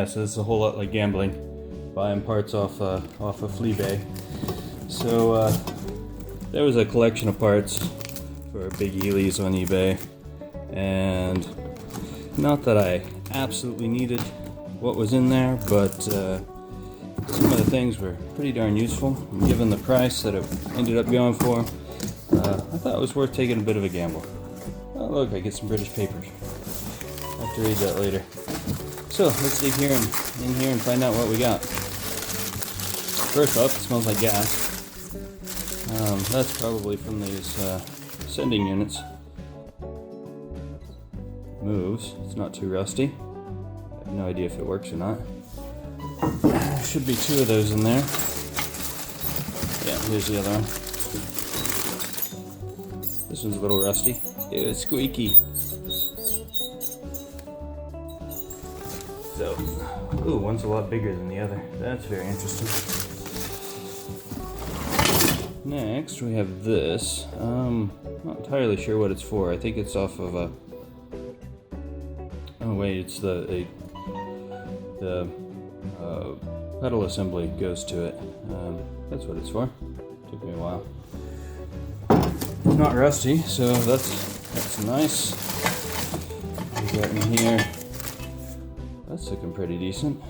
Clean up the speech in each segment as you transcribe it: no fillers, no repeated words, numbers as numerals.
gas. It's a whole lot like gambling, buying parts off of Fleabay. So there was a collection of parts for big Healeys on eBay, and not that I absolutely needed what was in there, but some of the things were pretty darn useful. And given the price that it ended up going for, I thought it was worth taking a bit of a gamble. Oh look, I get some British papers. I'll have to read that later. So let's dig in here and find out what we got. First off, it smells like gas. That's probably from these sending units. Moves. It's not too rusty. I have no idea if it works or not. There should be two of those in there. Yeah, here's the other one. This one's a little rusty. Ew, it's squeaky. So, ooh, one's a lot bigger than the other. That's very interesting. Next, we have this. Not entirely sure what it's for. I think it's off of a... Oh wait, it's the pedal assembly goes to it. That's what it's for. Took me a while. It's not rusty, so that's nice. We got in here. That's looking pretty decent.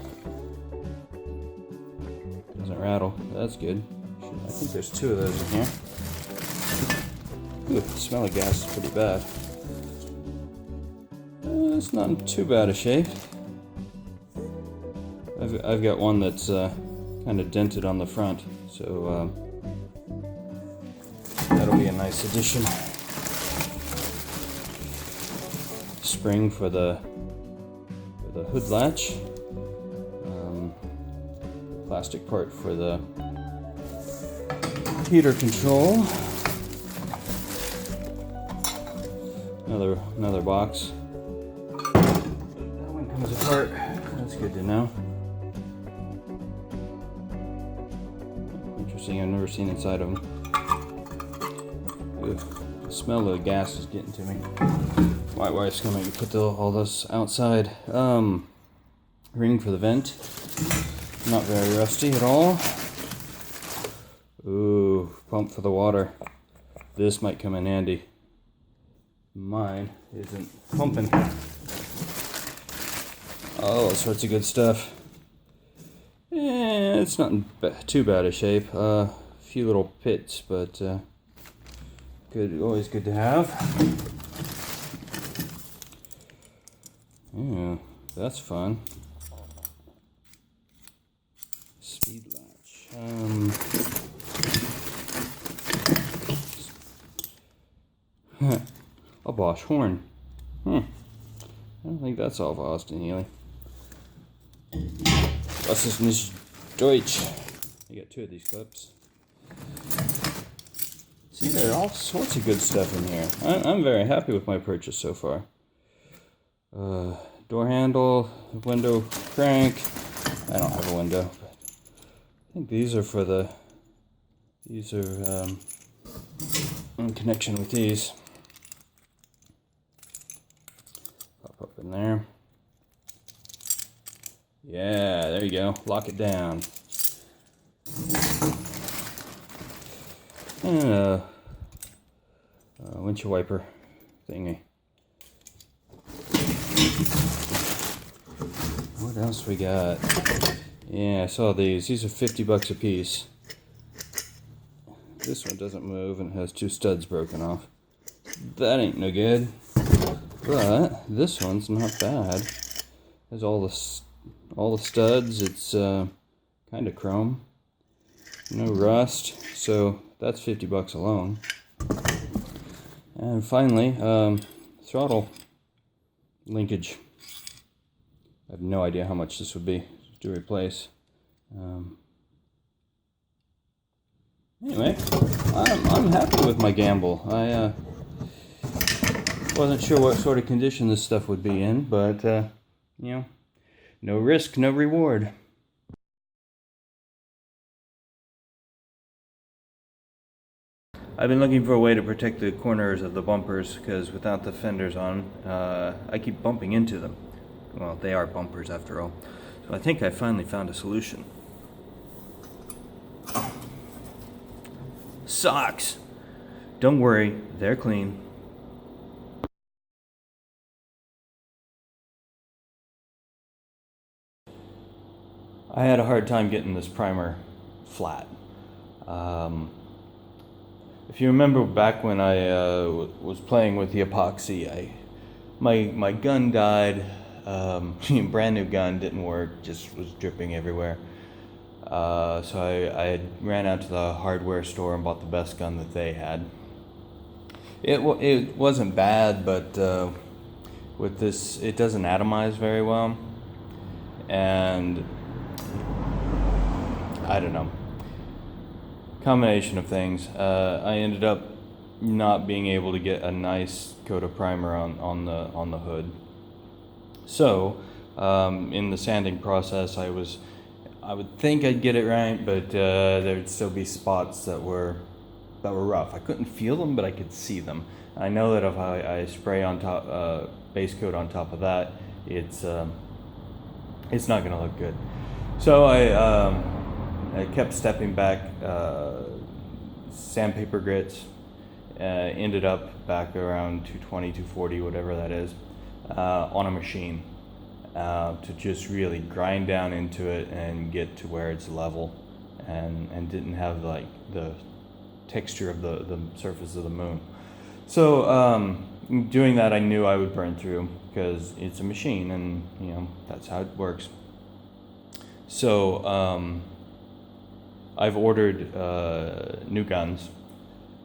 Doesn't rattle. That's good. I think there's two of those in here. Ooh, the smell of gas is pretty bad. It's not in too bad a shape. I've got one that's kind of dented on the front, so that'll be a nice addition. Spring for the hood latch. Plastic part for the heater control. Another box. That one comes apart. That's good to know. Interesting, I've never seen inside of them. Ugh, the smell of the gas is getting to me. My wife's coming to put all this outside. Ring for the vent. Not very rusty at all. Ooh, pump for the water. This might come in handy. Mine isn't pumping. All sorts of good stuff. It's not in too bad a shape. A few little pits, but good. Always good to have. Yeah, that's fun. Speed latch. A Bosch horn. I don't think that's all of Austin Healey. Was ist nicht Deutsch? You got two of these clips. See, there are all sorts of good stuff in here. I'm very happy with my purchase so far. Door handle, window crank. I don't have a window, but I think these are for the. These are in connection with these. Pop up in there. Yeah, there you go. Lock it down. And a windshield wiper thingy. What else we got? Yeah, I saw these. These are $50 a piece. This one doesn't move and has two studs broken off. That ain't no good. But this one's not bad. Has all the studs. It's kind of chrome. No rust. So that's $50 alone. And finally, throttle linkage. I have no idea how much this would be to replace. Anyway, I'm happy with my gamble. I wasn't sure what sort of condition this stuff would be in, but you know, no risk, no reward. I've been looking for a way to protect the corners of the bumpers because without the fenders on, I keep bumping into them. Well, they are bumpers after all. I think I finally found a solution. Socks! Don't worry, they're clean. I had a hard time getting this primer flat. If you remember back when I was playing with the epoxy, my gun died. Brand new gun, didn't work, just was dripping everywhere. So I ran out to the hardware store and bought the best gun that they had. It wasn't bad, but with this, it doesn't atomize very well, and I don't know. Combination of things. I ended up not being able to get a nice coat of primer on the hood. So in the sanding process, I would think I'd get it right, but there'd still be spots that were rough. I couldn't feel them, but I could see them. I know that if I spray on top base coat on top of that, it's not going to look good. So I kept stepping back, sandpaper grits, ended up back around 220, 240, whatever that is, on a machine, to just really grind down into it and get to where it's level and didn't have like the texture of the surface of the moon. So doing that, I knew I would burn through because it's a machine, and that's how it works. So I've ordered new guns.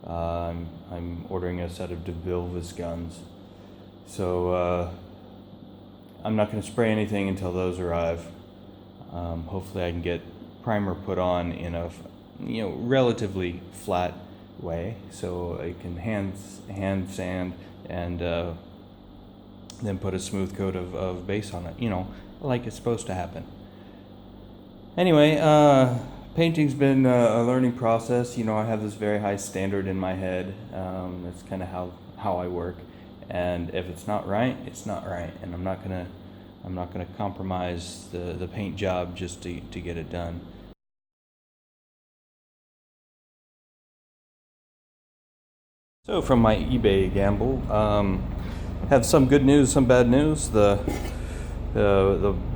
I'm ordering a set of DeVilvis guns. So I'm not going to spray anything until those arrive. Hopefully I can get primer put on in a relatively flat way, so I can hand sand and then put a smooth coat of base on it, like it's supposed to happen. Anyway, painting's been a learning process. I have this very high standard in my head. That's kind of how I work, and if it's not right, it's not right, and I'm not gonna compromise the paint job just to get it done. So from my eBay gamble, have some good news, some bad news. The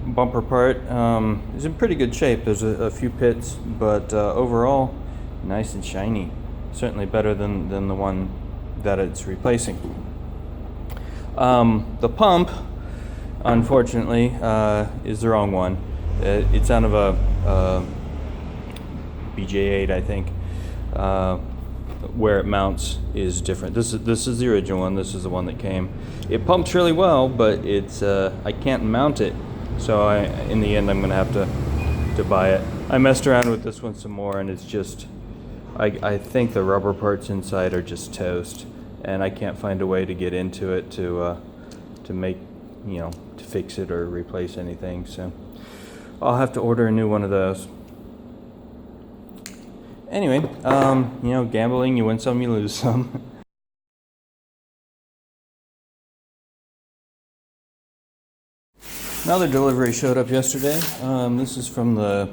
bumper part is in pretty good shape. There's a few pits, but overall, nice and shiny. Certainly better than the one that it's replacing. The pump, unfortunately, is the wrong one. It's out of a BJ8, I think. Where it mounts is different. This is the original one. This is the one that came. It pumps really well, but it's I can't mount it. So in the end, I'm gonna have to buy it. I messed around with this one some more, and it's just I think the rubber parts inside are just toast, and I can't find a way to get into it to make to fix it or replace anything. So I'll have to order a new one of those. Anyway, gambling, you win some, you lose some. Another delivery showed up yesterday. This is from the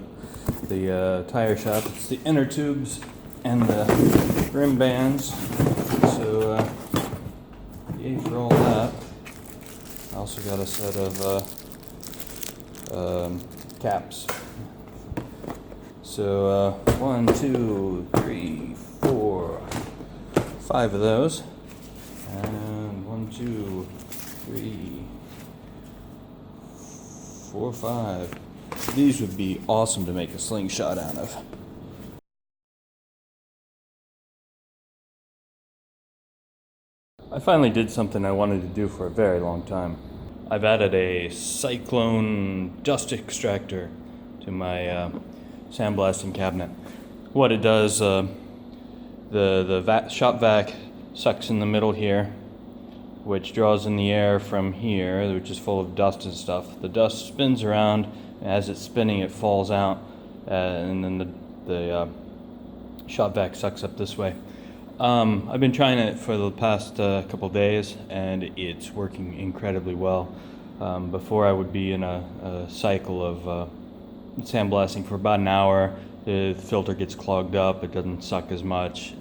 tire shop. It's the inner tubes and the rim bands. So, yay for all that. I also got a set of caps. So 1, 2, 3, 4, 5 of those, and 1, 2, 3, 4, 5. These would be awesome to make a slingshot out of. I finally did something I wanted to do for a very long time. I've added a cyclone dust extractor to my sandblasting cabinet. What it does, the shop vac sucks in the middle here, which draws in the air from here, which is full of dust and stuff. The dust spins around, and as it's spinning, it falls out, and then the shop vac sucks up this way. I've been trying it for the past couple days, and it's working incredibly well. Before I would be in a cycle of sandblasting for about an hour. The filter gets clogged up, it doesn't suck as much,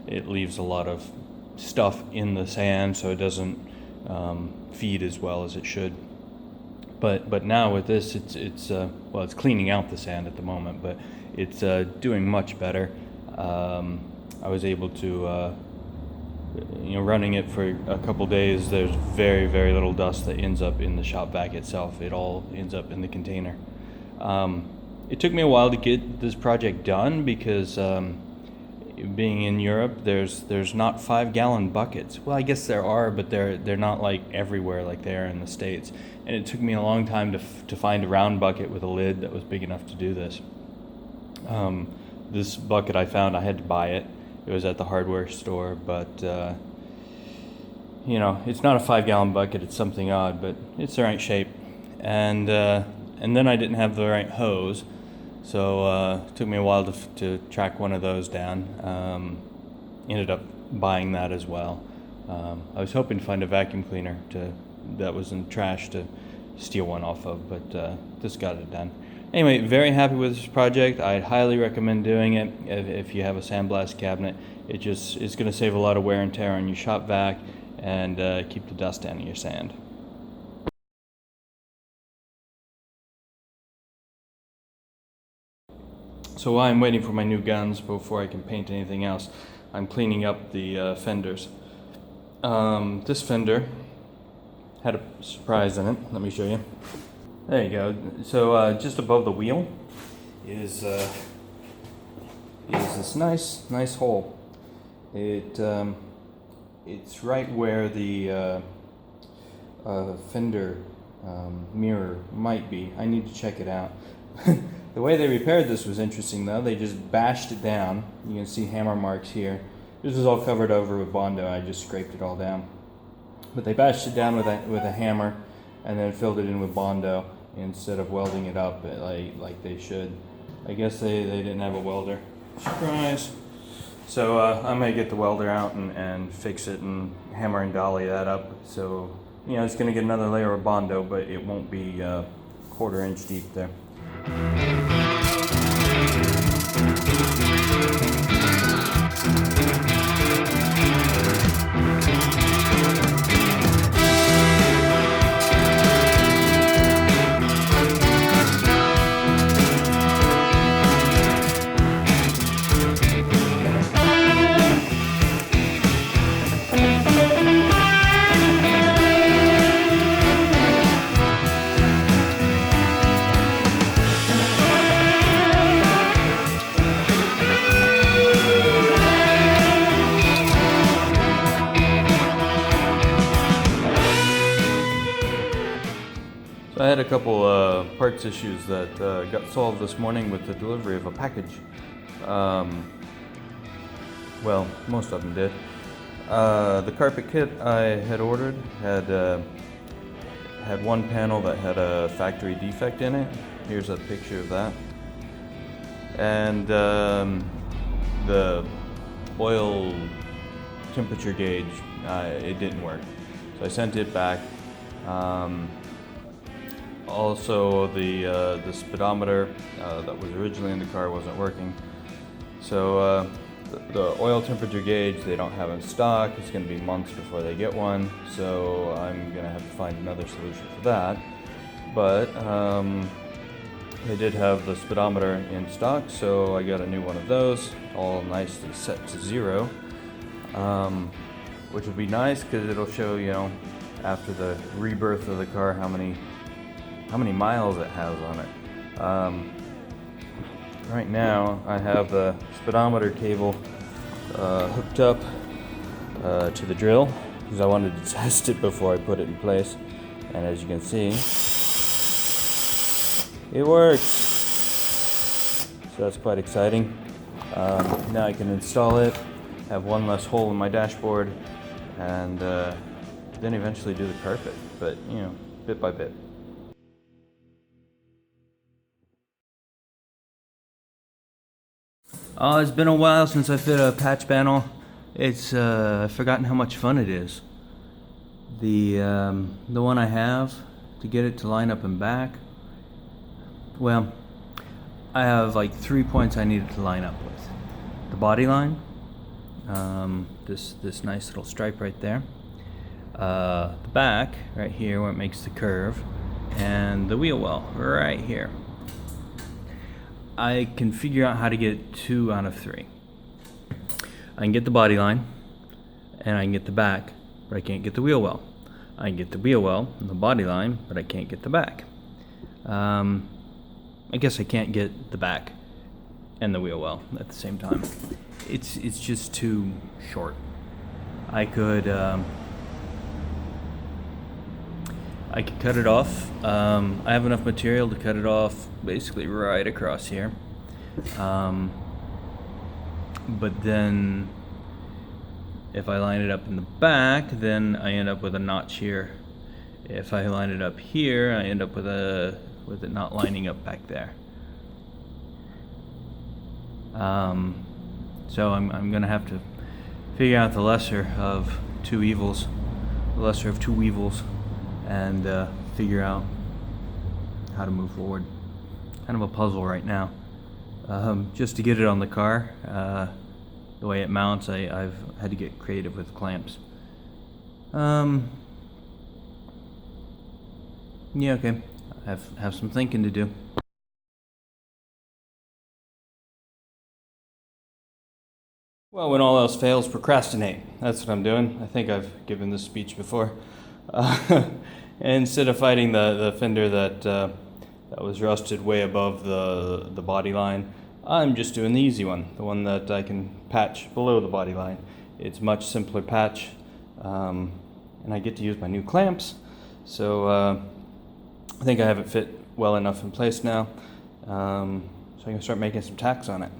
it leaves a lot of stuff in the sand, so it doesn't feed as well as it should. But now with this, it's cleaning out the sand at the moment, but it's doing much better. I was able to, running it for a couple days, there's very, very little dust that ends up in the shop vac itself. It all ends up in the container. It took me a while to get this project done because being in Europe, there's not 5-gallon buckets. Well, I guess there are, but they're not like everywhere like they are in the States. And it took me a long time to find a round bucket with a lid that was big enough to do this. This bucket I found, I had to buy it. It was at the hardware store, but it's not a 5-gallon bucket. It's something odd, but it's the right shape. And then I didn't have the right hose, so it took me a while to track one of those down. Ended up buying that as well. I was hoping to find a vacuum cleaner that was in trash to steal one off of, but this got it done. Anyway, very happy with this project. I'd highly recommend doing it if you have a sandblast cabinet. It's going to save a lot of wear and tear on your shop vac and keep the dust out of your sand. So while I'm waiting for my new guns before I can paint anything else, I'm cleaning up the fenders. This fender had a surprise in it. Let me show you. There you go. So just above the wheel is this nice hole. It's right where the fender mirror might be. I need to check it out. The way they repaired this was interesting though. They just bashed it down. You can see hammer marks here. This was all covered over with Bondo. I just scraped it all down. But they bashed it down with a hammer and then filled it in with Bondo instead of welding it up like they should. I guess they didn't have a welder. Surprise! So I'm gonna get the welder out and fix it and hammer and dolly that up. So it's gonna get another layer of Bondo, but it won't be 1/4 inch deep there. So I had a couple parts issues that got solved this morning with the delivery of a package. Well, most of them did. The carpet kit I had ordered had one panel that had a factory defect in it. Here's a picture of that. And the oil temperature gauge, it didn't work. So I sent it back. Also, the speedometer that was originally in the car wasn't working. So the oil temperature gauge they don't have in stock. It's going to be months before they get one. So I'm going to have to find another solution for that. But they did have the speedometer in stock, so I got a new one of those, all nicely set to 0, which will be nice because it'll show, after the rebirth of the car, how many miles it has on it. Right now, I have the speedometer cable hooked up to the drill because I wanted to test it before I put it in place. And as you can see, it works. So that's quite exciting. Now I can install it, have one less hole in my dashboard, and then eventually do the carpet. But bit by bit. Oh, it's been a while since I fit a patch panel. It's I've forgotten how much fun it is. The one I have, to get it to line up and back, well, I have like 3 points I needed to line up with. The body line, this nice little stripe right there, the back right here where it makes the curve, and the wheel well right here. I can figure out how to get 2 out of 3. I can get the body line and I can get the back, but I can't get the wheel well. I can get the wheel well and the body line, but I can't get the back. I guess I can't get the back and the wheel well at the same time. It's just too short. I could cut it off. I have enough material to cut it off basically right across here. But then if I line it up in the back, then I end up with a notch here. If I line it up here, I end up with it not lining up back there. So I'm gonna have to figure out the lesser of two evils, and figure out how to move forward. Kind of a puzzle right now. Just to get it on the car, the way it mounts, I've had to get creative with clamps. Yeah, okay. I have some thinking to do. Well, when all else fails, procrastinate. That's what I'm doing. I think I've given this speech before. Instead of fighting the fender that was rusted way above the body line, I'm just doing the easy one, the one that I can patch below the body line. It's much simpler patch, and I get to use my new clamps, so I think I have it fit well enough in place now, so I can start making some tacks on it.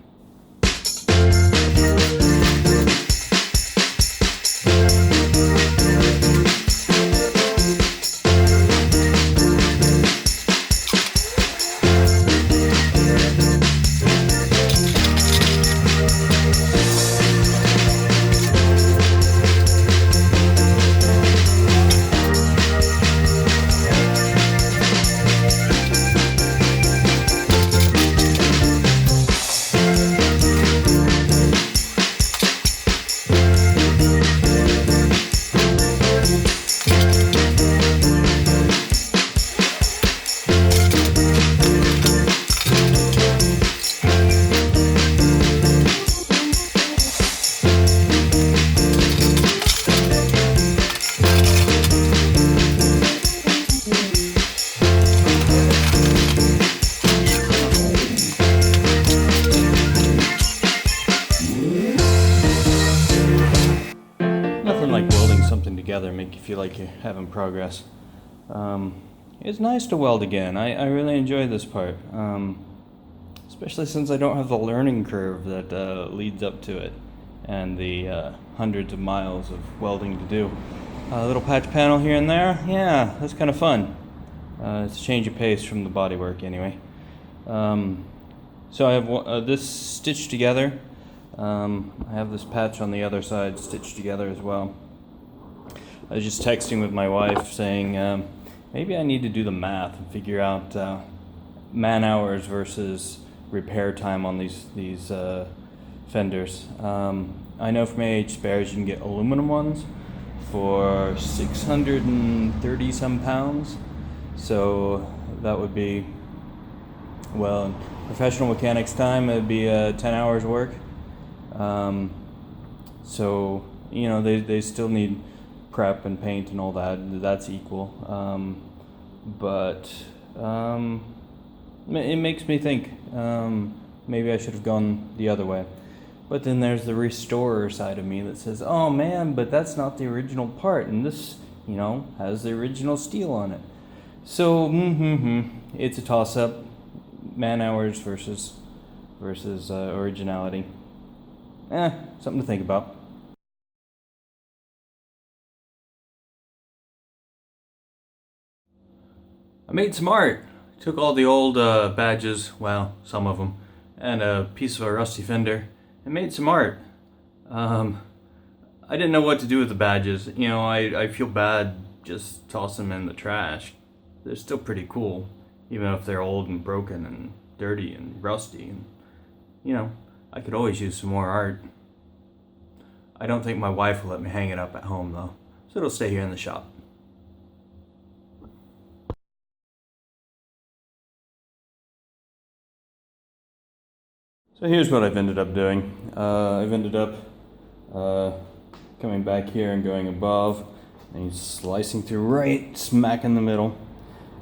Together make you feel like you're having progress. It's nice to weld again. I really enjoy this part, especially since I don't have the learning curve that leads up to it and the hundreds of miles of welding to do. A little patch panel here and there, yeah, that's kind of fun. It's a change of pace from the bodywork anyway. So I have this stitched together. I have this patch on the other side stitched together as well. I was just texting with my wife saying maybe I need to do the math and figure out man hours versus repair time on these fenders. I know from AH Spares you can get aluminum ones for 630 some pounds, so that would be, well, in professional mechanics time it'd be 10 hours work. So you know they still need prep and paint and all that. That's equal, but it makes me think maybe I should have gone the other way. But then there's the restorer side of me that says, oh man, but that's not the original part, and this, you know, has the original steel on it. So it's a toss-up, man hours versus originality. Something to think about. I made some art. Took all the old badges, well, some of them, and a piece of a rusty fender, and made some art. I didn't know what to do with the badges. You know, I feel bad just tossing them in the trash. They're still pretty cool, even if they're old and broken and dirty and rusty. And, you know, I could always use some more art. I don't think my wife will let me hang it up at home though, so it'll stay here in the shop. So here's what I've ended up doing. I've ended up coming back here and going above, and slicing through right smack in the middle,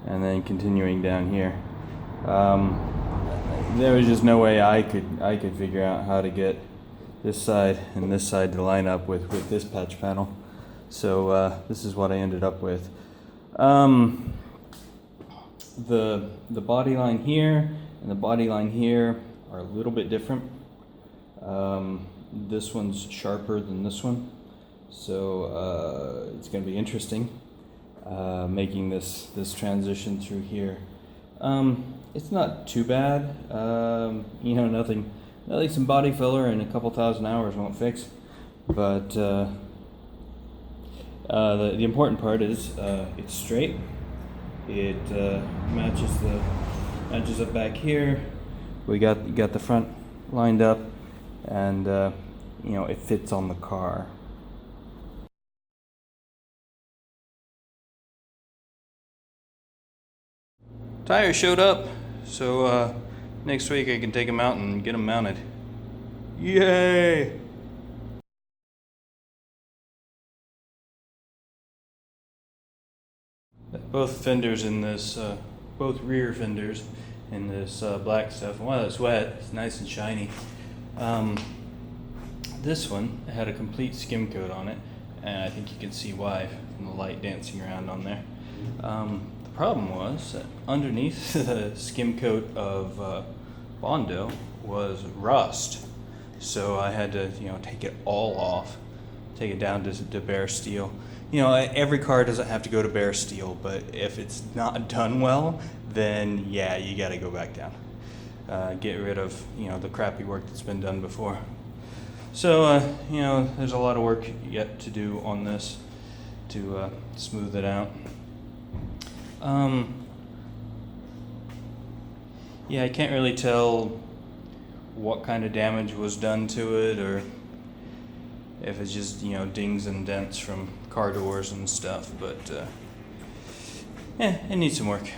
and then continuing down here. There was just no way I could figure out how to get this side and this side to line up with this patch panel. So this is what I ended up with. The body line here and the body line here are a little bit different. This one's sharper than this one, so it's going to be interesting making this transition through here. It's not too bad. You know, nothing some body filler and a couple thousand hours won't fix. But the important part is it's straight. It matches up back here. We got the front lined up, and you know, it fits on the car. Tires showed up, so next week I can take them out and get them mounted. Yay! Both fenders in this, both rear fenders in this black stuff. While it's wet, it's nice and shiny. This one had a complete skim coat on it, and I think you can see why from the light dancing around on there. The problem was that underneath the skim coat of Bondo was rust, so I had to, you know, take it all off, take it down to bare steel. You know, every car doesn't have to go to bare steel, but if it's not done well, then yeah, you got to go back down. Get rid of, you know, the crappy work that's been done before. So you know, there's a lot of work yet to do on this to smooth it out. Yeah, I can't really tell what kind of damage was done to it, or if it's just, you know, dings and dents from car doors and stuff, but it needs some work.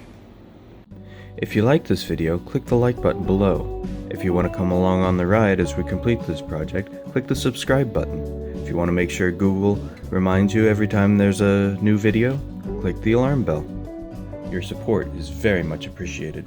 If you liked this video, click the like button below. If you want to come along on the ride as we complete this project, click the subscribe button. If you want to make sure Google reminds you every time there's a new video, click the alarm bell. Your support is very much appreciated.